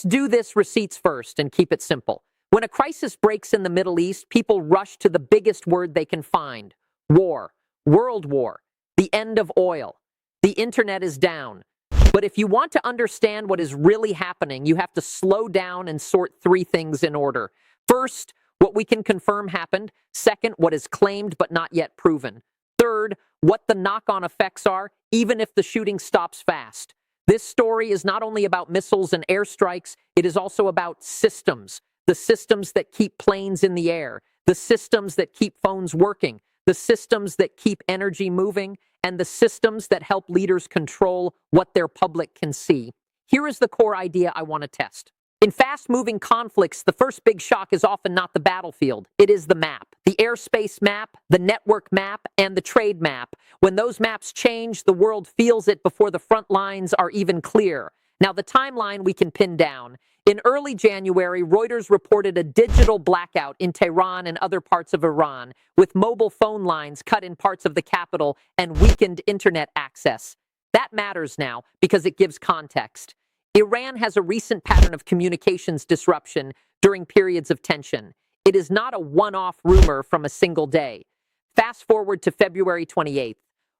do this receipts first and keep it simple. When a crisis breaks in the Middle East, people rush to the biggest word they can find: war, world war, the end of oil. The internet is down. But if you want to understand what is really happening, you have to slow down and sort three things in order. First, what we can confirm happened. Second, what is claimed but not yet proven. Third, what the knock-on effects are, even if the shooting stops fast. This story is not only about missiles and airstrikes, it is also about systems. The systems that keep planes in the air, the systems that keep phones working, the systems that keep energy moving, and the systems that help leaders control what their public can see. Here is the core idea I want to test. In fast-moving conflicts, the first big shock is often not the battlefield. It is the map. The airspace map, the network map, and the trade map. When those maps change, the world feels it before the front lines are even clear. Now, the timeline we can pin down. In early January, Reuters reported a digital blackout in Tehran and other parts of Iran, with mobile phone lines cut in parts of the capital and weakened internet access. That matters now because it gives context. Iran has a recent pattern of communications disruption during periods of tension. It is not a one-off rumor from a single day. Fast forward to February 28th.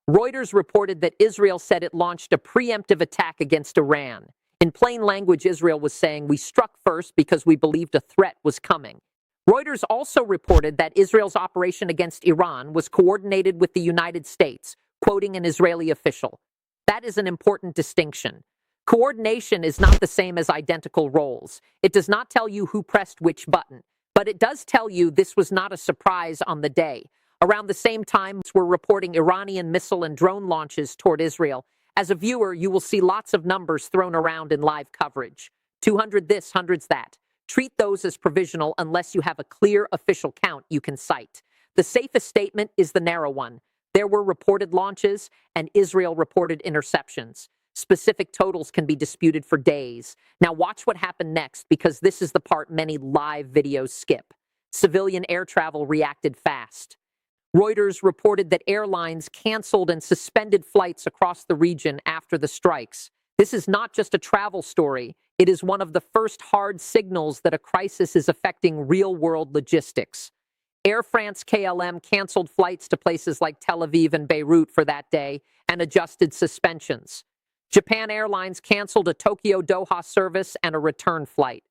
Reuters reported that Israel said it launched a preemptive attack against Iran. In plain language, Israel was saying, "We struck first because we believed a threat was coming." Reuters also reported that Israel's operation against Iran was coordinated with the United States, quoting an Israeli official. That is an important distinction. Coordination is not the same as identical roles. It does not tell you who pressed which button, but it does tell you this was not a surprise on the day. Around the same time, we're reporting Iranian missile and drone launches toward Israel. As a viewer, you will see lots of numbers thrown around in live coverage. 200 this, hundreds that. Treat those as provisional unless you have a clear official count you can cite. The safest statement is the narrow one. There were reported launches, and Israel reported interceptions. Specific totals can be disputed for days. Now watch what happened next, because this is the part many live videos skip. Civilian air travel reacted fast. Reuters reported that airlines canceled and suspended flights across the region after the strikes. This is not just a travel story. It is one of the first hard signals that a crisis is affecting real-world logistics. Air France-KLM canceled flights to places like Tel Aviv and Beirut for that day and adjusted suspensions. Japan Airlines canceled a Tokyo-Doha service and a return flight.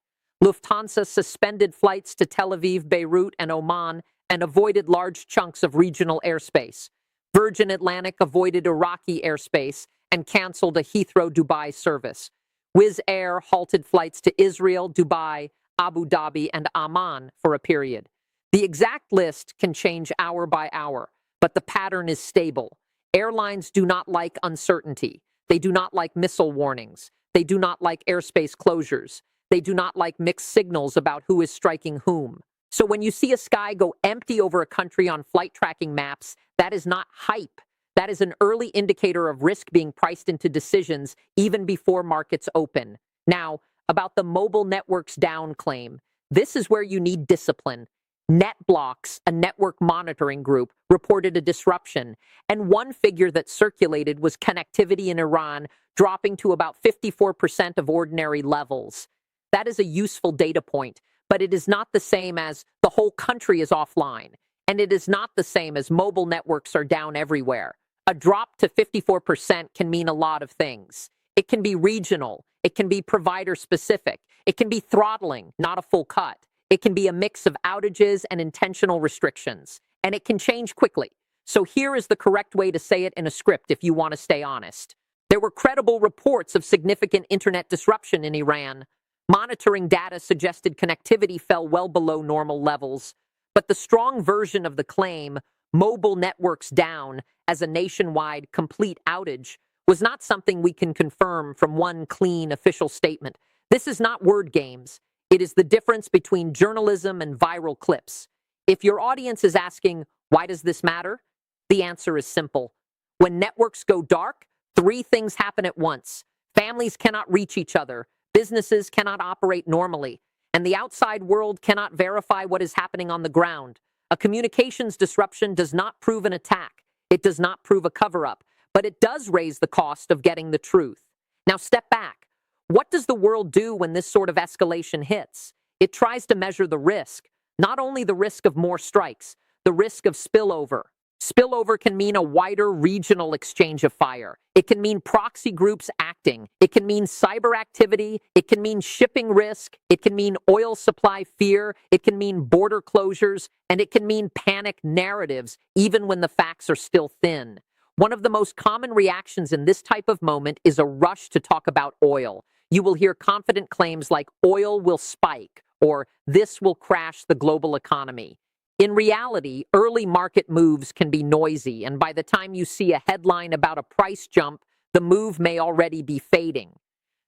Lufthansa suspended flights to Tel Aviv, Beirut, and Oman and avoided large chunks of regional airspace. Virgin Atlantic avoided Iraqi airspace and canceled a Heathrow-Dubai service. Wizz Air halted flights to Israel, Dubai, Abu Dhabi, and Amman for a period. The exact list can change hour by hour, but the pattern is stable. Airlines do not like uncertainty. They do not like missile warnings. They do not like airspace closures. They do not like mixed signals about who is striking whom. So when you see a sky go empty over a country on flight tracking maps, that is not hype. That is an early indicator of risk being priced into decisions even before markets open. Now, about the mobile networks down claim. This is where you need discipline. NetBlocks, a network monitoring group, reported a disruption, and one figure that circulated was connectivity in Iran dropping to about 54% of ordinary levels. That is a useful data point, but it is not the same as the whole country is offline, and it is not the same as mobile networks are down everywhere. A drop to 54% can mean a lot of things. It can be regional. It can be provider-specific. It can be throttling, not a full cut. It can be a mix of outages and intentional restrictions, and it can change quickly. So here is the correct way to say it in a script if you want to stay honest. There were credible reports of significant internet disruption in Iran. Monitoring data suggested connectivity fell well below normal levels, but the strong version of the claim, mobile networks down as a nationwide complete outage, was not something we can confirm from one clean official statement. This is not word games. It is the difference between journalism and viral clips. If your audience is asking, why does this matter? The answer is simple. When networks go dark, three things happen at once. Families cannot reach each other. Businesses cannot operate normally, and the outside world cannot verify what is happening on the ground. A communications disruption does not prove an attack. It does not prove a cover-up, but it does raise the cost of getting the truth. Now step back. What does the world do when this sort of escalation hits? It tries to measure the risk, not only the risk of more strikes, the risk of spillover. Spillover can mean a wider regional exchange of fire. It can mean proxy groups acting. It can mean cyber activity. It can mean shipping risk. It can mean oil supply fear. It can mean border closures. And it can mean panic narratives, even when the facts are still thin. One of the most common reactions in this type of moment is a rush to talk about oil. You will hear confident claims like oil will spike or this will crash the global economy. In reality, early market moves can be noisy, and by the time you see a headline about a price jump, the move may already be fading.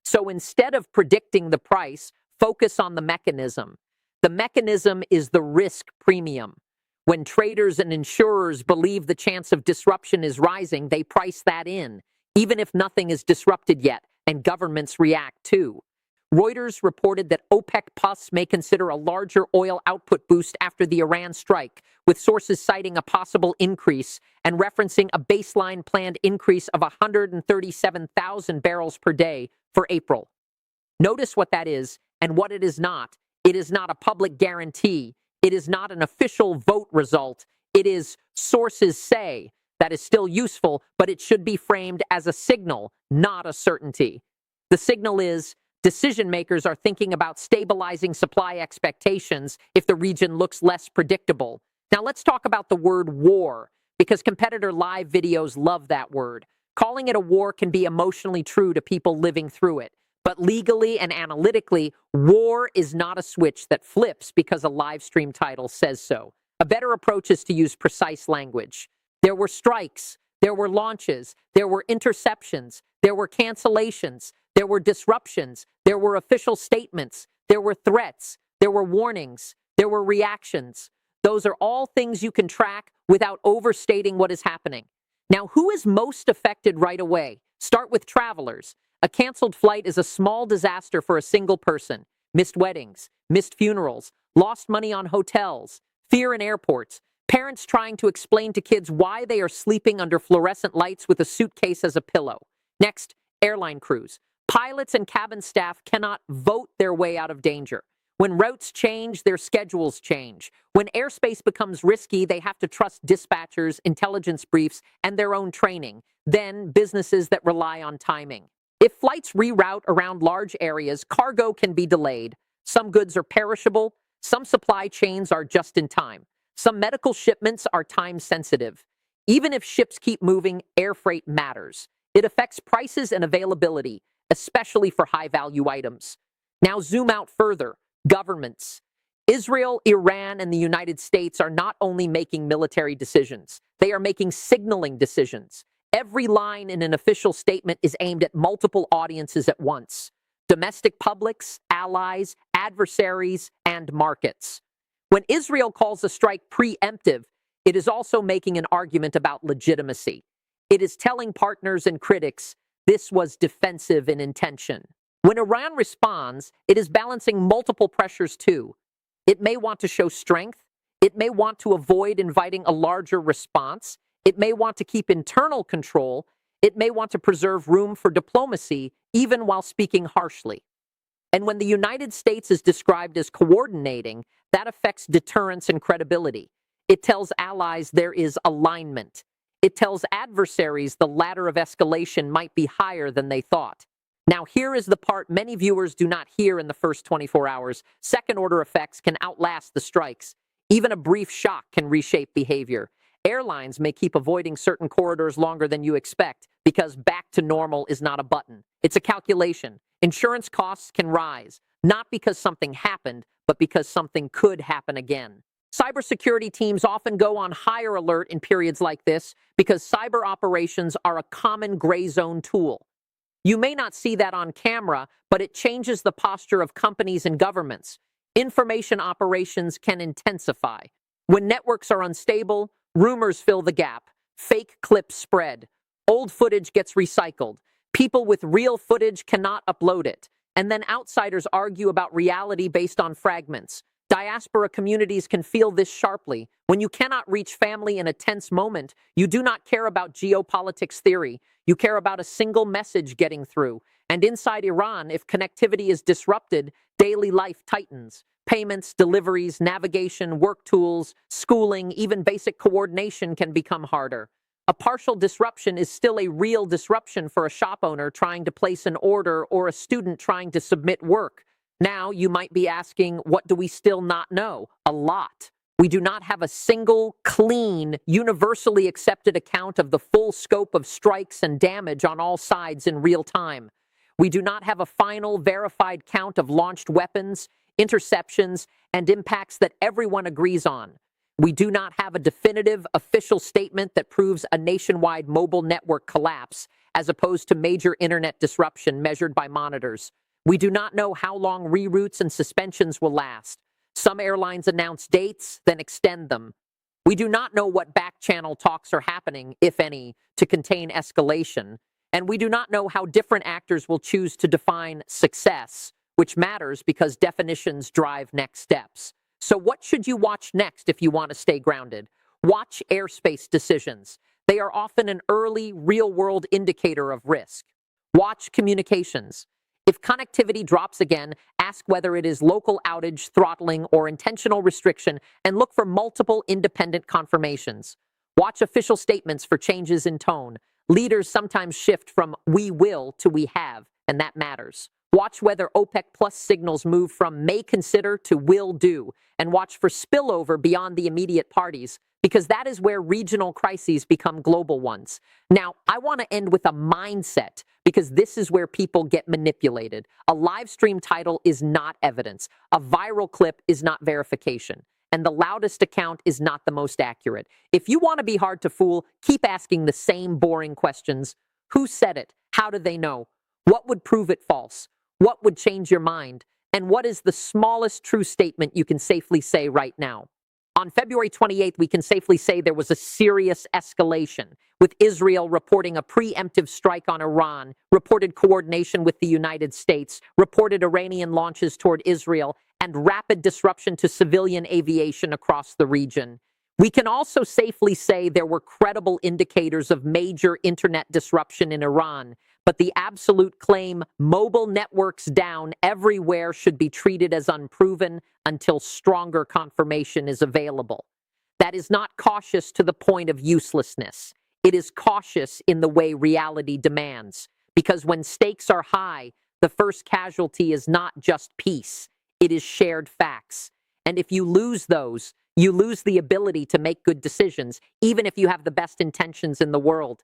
So instead of predicting the price, focus on the mechanism. The mechanism is the risk premium. When traders and insurers believe the chance of disruption is rising, they price that in, even if nothing is disrupted yet, and governments react too. Reuters reported that OPEC Plus may consider a larger oil output boost after the Iran strike, with sources citing a possible increase and referencing a baseline planned increase of 137,000 barrels per day for April. Notice what that is and what it is not. It is not a public guarantee. It is not an official vote result. It is sources say. That is still useful, but it should be framed as a signal, not a certainty. The signal is decision makers are thinking about stabilizing supply expectations if the region looks less predictable. Now let's talk about the word war, because competitor live videos love that word. Calling it a war can be emotionally true to people living through it. But legally and analytically, war is not a switch that flips because a live stream title says so. A better approach is to use precise language. There were strikes, there were launches, there were interceptions, there were cancellations, there were disruptions, there were official statements, there were threats, there were warnings, there were reactions. Those are all things you can track without overstating what is happening. Now, who is most affected right away? Start with travelers. A canceled flight is a small disaster for a single person. Missed weddings, missed funerals, lost money on hotels, fear in airports, parents trying to explain to kids why they are sleeping under fluorescent lights with a suitcase as a pillow. Next, airline crews. Pilots and cabin staff cannot vote their way out of danger. When routes change, their schedules change. When airspace becomes risky, they have to trust dispatchers, intelligence briefs, and their own training. Then, businesses that rely on timing. If flights reroute around large areas, cargo can be delayed. Some goods are perishable. Some supply chains are just in time. Some medical shipments are time sensitive. Even if ships keep moving, air freight matters. It affects prices and availability, especially for high-value items. Now zoom out further. Governments. Israel, Iran, and the United States are not only making military decisions, they are making signaling decisions. Every line in an official statement is aimed at multiple audiences at once. Domestic publics, allies, adversaries, and markets. When Israel calls a strike preemptive, it is also making an argument about legitimacy. It is telling partners and critics this was defensive in intention. When Iran responds, it is balancing multiple pressures too. It may want to show strength. It may want to avoid inviting a larger response. It may want to keep internal control. It may want to preserve room for diplomacy, even while speaking harshly. And when the United States is described as coordinating, that affects deterrence and credibility. It tells allies there is alignment. It tells adversaries the ladder of escalation might be higher than they thought. Now, here is the part many viewers do not hear in the first 24 hours. Second-order effects can outlast the strikes. Even a brief shock can reshape behavior. Airlines may keep avoiding certain corridors longer than you expect because back to normal is not a button. It's a calculation. Insurance costs can rise, not because something happened, but because something could happen again. Cybersecurity teams often go on higher alert in periods like this because cyber operations are a common gray zone tool. You may not see that on camera, but it changes the posture of companies and governments. Information operations can intensify. When networks are unstable, rumors fill the gap. Fake clips spread. Old footage gets recycled. People with real footage cannot upload it. And then outsiders argue about reality based on fragments. Diaspora communities can feel this sharply. When you cannot reach family in a tense moment, you do not care about geopolitics theory. You care about a single message getting through. And inside Iran, if connectivity is disrupted, daily life tightens. Payments, deliveries, navigation, work tools, schooling, even basic coordination can become harder. A partial disruption is still a real disruption for a shop owner trying to place an order or a student trying to submit work. Now, you might be asking, what do we still not know? A lot. We do not have a single, clean, universally accepted account of the full scope of strikes and damage on all sides in real time. We do not have a final, verified count of launched weapons, interceptions, and impacts that everyone agrees on. We do not have a definitive, official statement that proves a nationwide mobile network collapse, as opposed to major internet disruption measured by monitors. We do not know how long reroutes and suspensions will last. Some airlines announce dates, then extend them. We do not know what back-channel talks are happening, if any, to contain escalation. And we do not know how different actors will choose to define success, which matters because definitions drive next steps. So what should you watch next if you want to stay grounded? Watch airspace decisions. They are often an early, real-world indicator of risk. Watch communications. If connectivity drops again, ask whether it is local outage, throttling, or intentional restriction, and look for multiple independent confirmations. Watch official statements for changes in tone. Leaders sometimes shift from "we will" to "we have," and that matters. Watch whether OPEC Plus signals move from "may consider" to "will do," and watch for spillover beyond the immediate parties, because that is where regional crises become global ones. Now, I want to end with a mindset, because this is where people get manipulated. A live stream title is not evidence. A viral clip is not verification. And the loudest account is not the most accurate. If you want to be hard to fool, keep asking the same boring questions. Who said it? How do they know? What would prove it false? What would change your mind? And what is the smallest true statement you can safely say right now? On February 28th, we can safely say there was a serious escalation, with Israel reporting a preemptive strike on Iran, reported coordination with the United States, reported Iranian launches toward Israel, and rapid disruption to civilian aviation across the region. We can also safely say there were credible indicators of major internet disruption in Iran, but the absolute claim, mobile networks down everywhere, should be treated as unproven until stronger confirmation is available. That is not cautious to the point of uselessness. It is cautious in the way reality demands, because when stakes are high, the first casualty is not just peace, it is shared facts. And if you lose those, you lose the ability to make good decisions, even if you have the best intentions in the world.